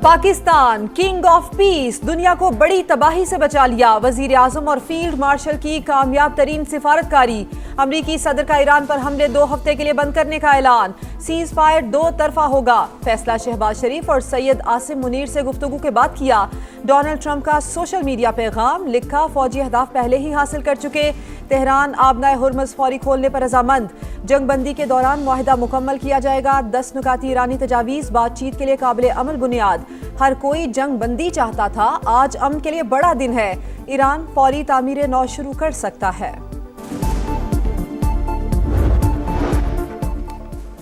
Pakistan king of peace दुनिया को बड़ी तबाही से बचा लिया। वजीर आजम और फील्ड मार्शल की कामयाब तरीन सिफारतकारी। अमरीकी सदर का ईरान पर हमले 2 हफ्ते के लिए बंद करने का ऐलान। सीज फायर 2 तरफा होगा। फैसला शहबाज शरीफ और सैयद आसिम मुनीर से गुफ्तगू के बाद किया। डोनाल्ड ट्रंप का सोशल मीडिया पैगाम लिखा, फौजी अहदाफ पहले ही हासिल कर चुके। तेहरान आबनाए हुर्मुज़ फौरी खोलने पर रजामंद। जंगबंदी के दौरान मुआहिदा मुकम्मल किया जाएगा। 10 नुकाती ईरानी तजावीज़ बातचीत के लिए काबिल अमल बुनियाद। हर कोई जंग बंदी चाहता था, आज अमन के लिए बड़ा दिन है। ईरान फौरी तामीर नौ शुरू कर सकता है।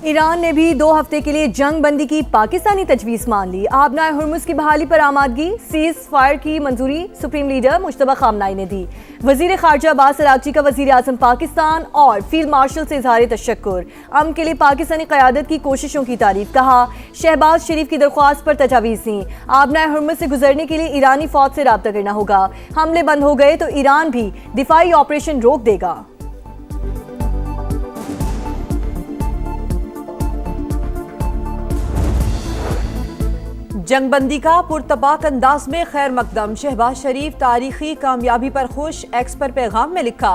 ईरान ने भी 2 हफ्ते के लिए जंग बंदी की पाकिस्तानी तजवीज़ मान ली। आबनाए हुर्मुज़ की बहाली पर आमादगी। सीज फायर की मंजूरी सुप्रीम लीडर मुश्तबा खामनाई ने दी। वजीर खारजा अब्बास अरागची का वजीर आज़म पाकिस्तान और फील्ड मार्शल से इजहार तशक्कुर। अमन के लिए पाकिस्तानी क़यादत की कोशिशों की तारीफ। कहा, शहबाज शरीफ की दरख्वास्त पर तजावीज़ दी। आबनाए हुर्मुज़ से गुजरने के लिए ईरानी फौज से रब्ता करना होगा। हमले बंद हो गए तो ईरान भी दिफाई ऑपरेशन रोक देगा। जंगबंदी का पुरतबाक अंदाज में खैर मकदम। शहबाज शरीफ तारीखी कामयाबी पर खुश। एक्स पर पैगाम में लिखा,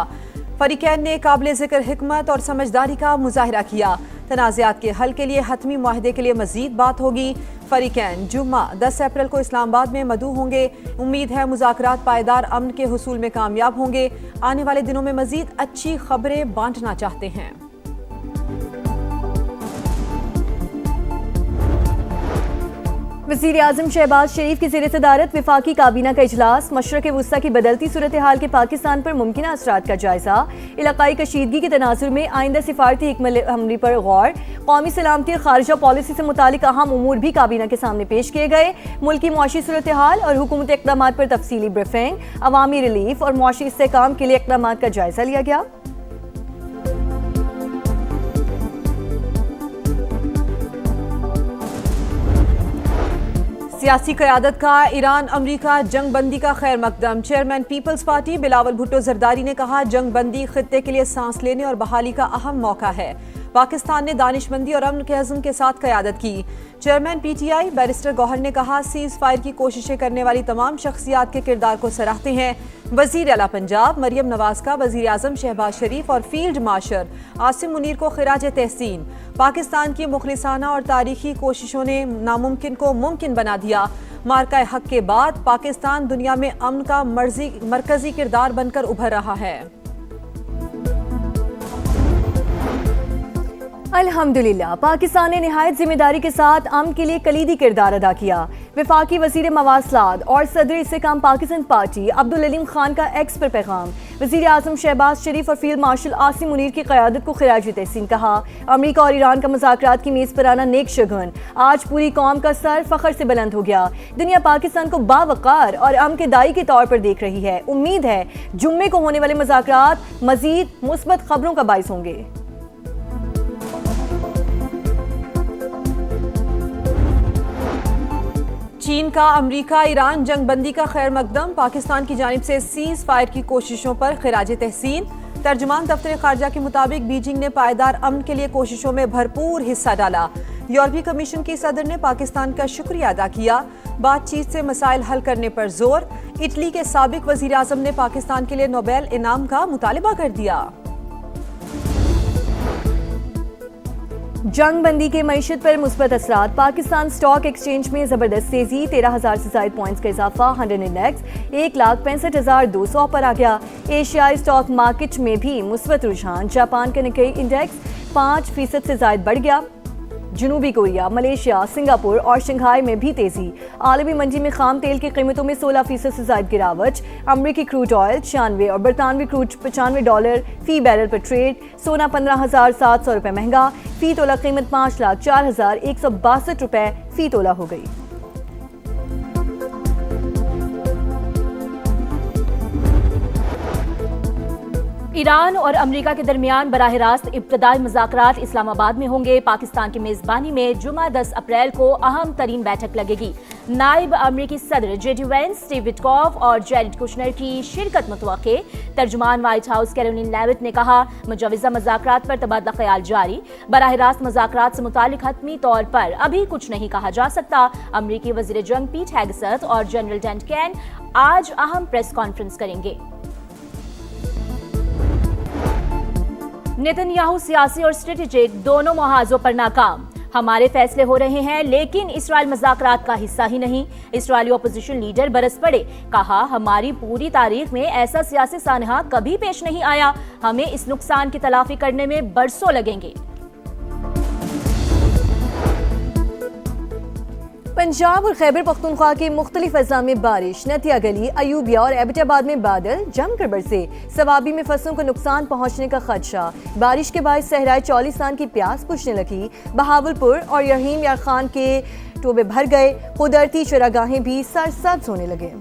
फरीकैन ने काबिल ज़िक्र हिकमत और समझदारी का मुजाहिरा किया। तनाज़ात के हल के लिए हतमी मुआहदे के लिए मजीद बात होगी। फरीकैन जुम्मा 10 अप्रैल को इस्लामाबाद में मदऊ होंगे। उम्मीद है मुज़ाकरात पायदार अमन के हुसूल में कामयाब होंगे। आने वाले दिनों में मजीद अच्छी खबरें बांटना चाहते हैं। वज़ीर आज़म शहबाज शरीफ की ज़ेर सदारत वफाकी काबीना का इजलास। मशरक़ वुस्ता की बदलती सूरत हाल के पाकिस्तान पर मुमकिन असरात का जायजा। इलाकाई कशीदगी के तनाजुर में आइंदा सिफारती हिकमत अमली पर गौर। कौमी सलामती और खारजा पॉलिसी से मुतालिक अहम उमूर भी काबीना के सामने पेश किए गए। मुल्की मुआशी सूरत हाल और हुकूमती इक़दामात पर तफसीली ब्रीफिंग। अवामी रिलीफ और मुआशी इस्तेहकाम के लिए इक़दामात का जायजा लिया गया। सियासी क़यादत का ईरान अमरीका जंग बंदी का खैर मकदम। चेयरमैन पीपल्स पार्टी बिलावल भुट्टो जरदारी ने कहा, जंग बंदी खित्ते के लिए सांस लेने और बहाली का अहम मौका है। पाकिस्तान ने दानिशमंदी और अमन के अज़्म के साथ क़यादत की। चेयरमैन पीटीआई बैरिस्टर गौहर ने कहा, सीज फायर की कोशिशें करने वाली तमाम शख्सियात के किरदार को सराहते हैं। वज़ीर आला पंजाब मरियम नवाज का वज़ीर आज़म शहबाज शरीफ और फील्ड मार्शल आसिम मुनीर को खिराज तहसीन। पाकिस्तान की मुखलिसाना और तारीखी कोशिशों ने नामुमकिन को मुमकिन बना दिया। मार्का हक के बाद पाकिस्तान दुनिया में अमन का मरकजी किरदार बनकर उभर रहा है। अल्हम्दुलिल्लाह, पाकिस्तान ने निहायत जिम्मेदारी के साथ अमन के लिए कलीदी किरदार अदा किया। वफाकी वज़ीर मवासलात और सदर इस्तेकाम पाकिस्तान पार्टी अब्दुल अलीम खान का एक्स पर पैगाम। वज़ीर आज़म शहबाज शरीफ और फील्ड मार्शल आसिम मुनीर की क़यादत को खिराज तहसीन। कहा, अमरीका और ईरान का मुज़ाकरात की मेज़ पर आना नेक शगुन। आज पूरी कौम का सर फ़ख्र से बुलंद हो गया। दुनिया पाकिस्तान को बावक़ार और अमन के दाई के तौर पर देख रही है। उम्मीद है जुम्मे को होने वाले मुज़ाकरात मज़ीद मुस्बत खबरों का बाइस होंगे। चीन का अमरीका ईरान जंग बंदी का खैर मकदम। पाकिस्तान की जानिब से सीज फायर की कोशिशों पर खिराज तहसीन। तर्जुमान दफ्तर खारजा के मुताबिक बीजिंग ने पायदार अमन के लिए कोशिशों में भरपूर हिस्सा डाला। यूरोपीय कमीशन की सदर ने पाकिस्तान का शुक्रिया अदा किया। बातचीत से मसाइल हल करने पर जोर। इटली के साबिक वजीर आजम ने पाकिस्तान के लिए नोबेल इनाम का मुतालबा कर दिया। जंग बंदी के मईशत पर मुस्बत असरात। पाकिस्तान स्टॉक एक्सचेंज में जबरदस्त तेजी। 13,000 से ज्यादा पॉइंट्स का इजाफा। 100 इंडेक्स 1,65,200 पर आ गया। एशियाई स्टॉक मार्केट में भी मुस्बत रुझान। जापान का निक्केई इंडेक्स 5% से ज्यादा बढ़ गया। जनूबी कोरिया, मलेशिया, सिंगापुर और शंघाई में भी तेजी। आलमी मंडी में खाम तेल की कीमतों में 16% से ज्यादा गिरावट। अमरीकी क्रूड ऑयल 96 और बरतानवी क्रूड $95 फी बैरल पर ट्रेड। सोना 15,700 रुपये महंगा। फी तोला कीमत 5,04,162 रुपये फी तोला हो गई। ईरान और अमेरिका के दरमियान बराह रास्त इब्तदाई मुज़ाकरात इस्लामाबाद में होंगे। पाकिस्तान की मेजबानी में जुमा 10 अप्रैल को अहम तरीन बैठक लगेगी। नायब अमेरिकी सदर जेडी वेंस, स्टीव विटकॉफ और जेरेड कुशनर की शिरकत मुतवक्के। तर्जुमान व्हाइट हाउस कैरोलिन लेविट ने कहा, मुजवज़ा मुज़ाकरात पर तबादला ख्याल जारी। बराह रास्त मुज़ाकरात से मुतालिक हतमी तौर पर अभी कुछ नहीं कहा जा सकता। अमेरिकी वज़ीर जंग पीट हेगसेथ और जनरल डेन केन आज अहम प्रेस कॉन्फ्रेंस करेंगे। नेतन्याहू सियासी और स्ट्रेटेजिक दोनों मुहाजों पर नाकाम। हमारे फैसले हो रहे हैं लेकिन इसराइल मज़ाकरात का हिस्सा ही नहीं। इसराइली अपोजिशन लीडर बरस पड़े, कहा हमारी पूरी तारीख में ऐसा सियासी सानहा कभी पेश नहीं आया। हमें इस नुकसान की तलाफी करने में बरसों लगेंगे। पंजाब और खैबर पख्तूनख्वा के मुख्तलिफ अजला में बारिश। नतिया गली, अयूबिया और एबटाबाद में बादल जमकर बरसे। सवाबी में फसलों को नुकसान पहुंचने का खदशा। बारिश के बाद सहराए चौलिस्तान की प्यास बुझने लगी। बहावलपुर और रहीम यार खान के टोबे भर गए। कुदरती चरागाहें भी सरसब्ज होने लगे।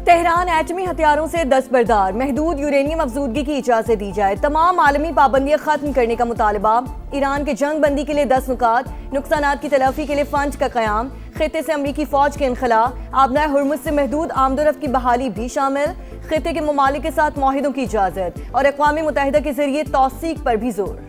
तेहरान एटमी हथियारों से दस्तबरदार, महदूद यूरेनियम अफजूदगी की इजाजत दी जाए। तमाम आलमी पाबंदियां खत्म करने का मुतालबा। ईरान के जंग बंदी के लिए 10 नुकात। नुकसानात की तलाफी के लिए फंड का क़याम। खिते से अमरीकी फौज के इनखला। आबनाए हुर्मुज़ से महदूद आमदोरफ्त की बहाली भी शामिल। खिते के ममालिक के साथ मुआहिदों की इजाजत और अक़वाम मुत्तहिदा के जरिए तौसीक पर भी जोर।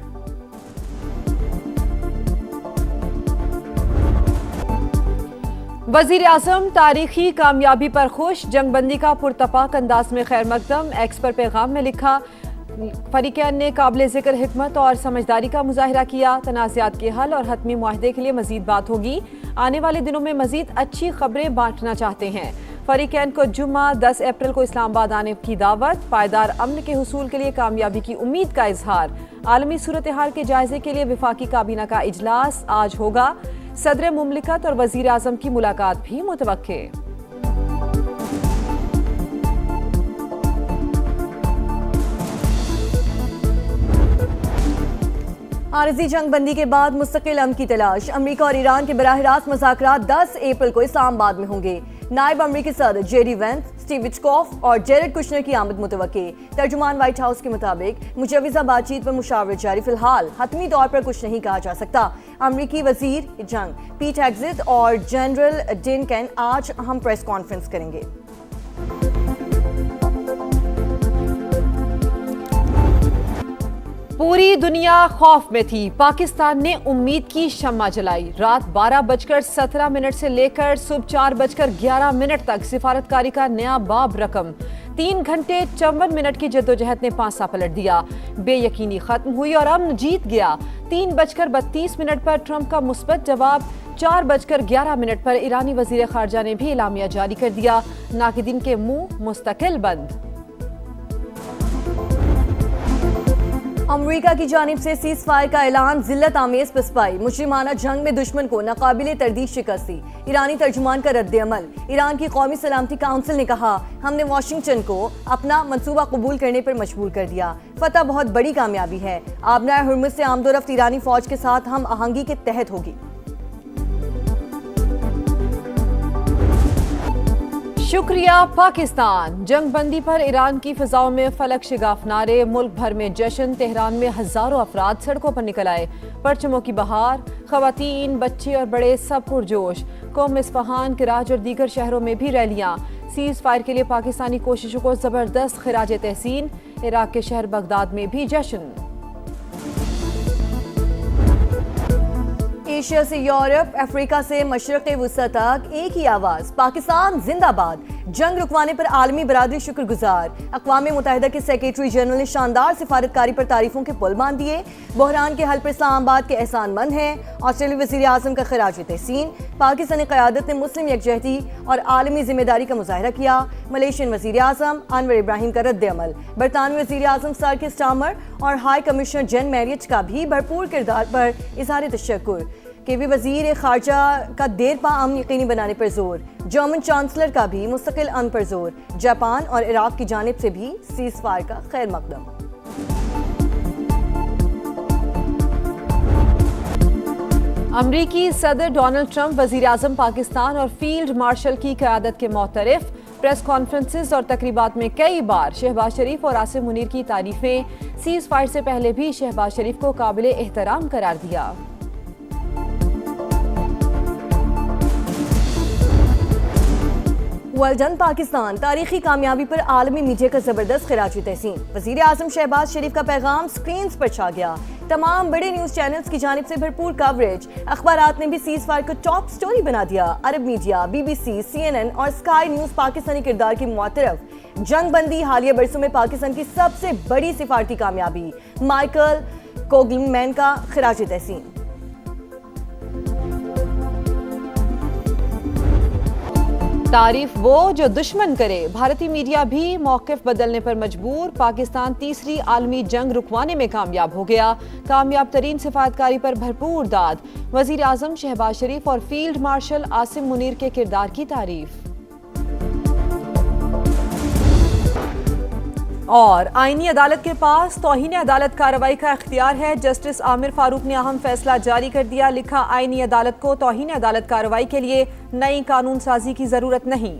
वज़ीर आज़म तारीखी कामयाबी पर खुश। जंगबंदी का पुरतपाक अंदाज में खैर मकदम। एक्स पर पैगाम में लिखा, फरीक़ैन ने काबिल ज़िक्र हिकमत और समझदारी का मुजाहिरा किया। तनाज़ात के हल और हतमी मुआहदे के लिए मज़ीद बात होगी। आने वाले दिनों में मज़ीद अच्छी खबरें बांटना चाहते हैं। फरीक़ैन को जुम्मा 10 अप्रैल को इस्लामाबाद आने की दावत। पायदार अमन के हुसूल के लिए कामयाबी की उम्मीद का इजहार। आलमी सूरत हाल के जायजे के लिए वफाकी काबीना का इजलास आज होगा। सदर मुमलिकत और वज़ीर आज़म की मुलाकात भी मुतवक्के। आरजी जंगबंदी के बाद मुस्तकिल अमन की तलाश। अमेरिका और ईरान के बराह रास्त मुज़ाकरात 10 अप्रैल को इस्लामाबाद में होंगे। नायब अमेरिकी सदर जेडी वेंस, स्टीव विटकॉफ और जेरेड कुशनर की आमद मुतवक्के। तर्जुमान व्हाइट हाउस के मुताबिक मुजवज़ा बातचीत पर मुशावरत जारी। फिलहाल हतमी तौर पर कुछ नहीं कहा जा सकता। अमेरिकी वज़ीर जंग पीट हेगसेथ और जनरल डेन केन आज अहम प्रेस कॉन्फ्रेंस करेंगे। पूरी दुनिया खौफ में थी। पाकिस्तान ने उम्मीद की शम्मा जलाई। रात 12:17 से लेकर सुबह 4:11 तक सिफारतकारी का नया बाब रकम। 3 घंटे 54 मिनट की जद्दोजहद ने पांसा पलट दिया। बेयकीनी खत्म हुई और अमन जीत गया। 3:32 पर ट्रंप का मुस्बत जवाब। 4:11 पर ईरानी वजीर खारजा ने भी इलामिया जारी कर दिया। नाकिदीन के मुंह मुस्तकिल बंद। अमेरिका की जानिब से सीज फायर का ऐलान। जिल्लत आमेज पसपाई। मुजरिमाना जंग में दुश्मन को नाकाबिले तरदीद शिकस्ती। ईरानी तर्जुमान का रद्द अमल। ईरान की कौमी सलामती काउंसिल ने कहा, हमने वाशिंगटन को अपना मंसूबा कबूल करने पर मजबूर कर दिया। फतह बहुत बड़ी कामयाबी है। आबनाए हुर्मुज़ से आमदोरफ्त ईरानी फौज के साथ हम आहंगी के तहत होगी। शुक्रिया पाकिस्तान। जंगबंदी पर ईरान की फिजाओं में फलक शिगाफ नारे। मुल्क भर में जश्न। तेहरान में हजारों अफराद सड़कों पर निकल आए। परचमों की बहार। खवातीन, बच्चे और बड़े सब पुरजोश। कौम इस्फहान, कराच और दीगर शहरों में भी रैलियां। सीज फायर के लिए पाकिस्तानी कोशिशों को जबरदस्त खिराज तहसीन। इराक के शहर बगदाद में भी जश्न। एशिया से यूरोप, अफ्रीका से मशरक़ वुस्ता तक एक ही आवाज़, पाकिस्तान जिंदाबाद। जंग रुकवाने पर आलमी बरादरी शुक्रगुजार। अक़वाम मुत्तहिदा के सेक्रेटरी जनरल ने शानदार सिफारतकारी पर तारीफों के पुल बांध दिए। बहरान के हल पर इस्लामाबाद के एहसानमंद हैं। ऑस्ट्रेलियाई वज़ीर आज़म का खिराज तहसीन। पाकिस्तानी क़यादत ने मुस्लिम यकजहती और आलमी जिम्मेदारी का मुजाहरा किया। मलेशियन वज़ीर आज़म अनवर इब्राहिम का रद्द अमल। बरतानवी वज़ीर आज़म सर के स्टामर और हाई कमिश्नर जेन मैरियट का भी भरपूर किरदार पर इज़हार तशक्कुर। केवी वज़ीर खारजा का देर पा अमन यकीनी बनाने पर जोर। जर्मन चांसलर का भी मुस्तकिल अमन पर जोर। जापान और इराक की जानिब से भी सीज फायर का खैर मकदम। अमरीकी सदर डोनाल्ड ट्रंप वज़ीर आज़म पाकिस्तान और फील्ड मार्शल की क़यादत के मोतरफ। प्रेस कॉन्फ्रेंसेस और तकरीबात में कई बार शहबाज शरीफ और आसिम मुनीर की तारीफें, सीज फायर से पहले भी शहबाज शरीफ को काबिले एहतराम करार दिया। वेलडन पाकिस्तान, तारीखी कामयाबी पर आलमी मीडिया का जबरदस्त खिराजी तहसीन। वजीर आजम शहबाज शरीफ का पैगाम स्क्रीन पर छा गया। तमाम बड़े न्यूज चैनल्स की जानिब से भरपूर कवरेज। अखबारात ने भी सीज फायर को टॉप स्टोरी बना दिया। अरब मीडिया, BBC, CNN और स्काई न्यूज पाकिस्तानी किरदार की मुआतरफ। जंग बंदी हालिया बरसों में पाकिस्तान की सबसे बड़ी सिफारती कामयाबी। माइकल कोगलमैन का खिराजी तहसीन। तारीफ वो जो दुश्मन करे, भारतीय मीडिया भी मौक़िफ़ बदलने पर मजबूर। पाकिस्तान तीसरी आलमी जंग रुकवाने में कामयाब हो गया। कामयाब तरीन सिफारतकारी पर भरपूर दाद। वज़ीर आज़म शहबाज शरीफ और फील्ड मार्शल आसिम मुनीर के किरदार की तारीफ। और आईनी अदालत के पास तौहीन अदालत कार्रवाई का इख्तियार है। जस्टिस आमिर फारूक ने अहम फैसला जारी कर दिया। लिखा, आईनी अदालत को तौहीन अदालत कार्रवाई के लिए नई कानून साजी की जरूरत नहीं।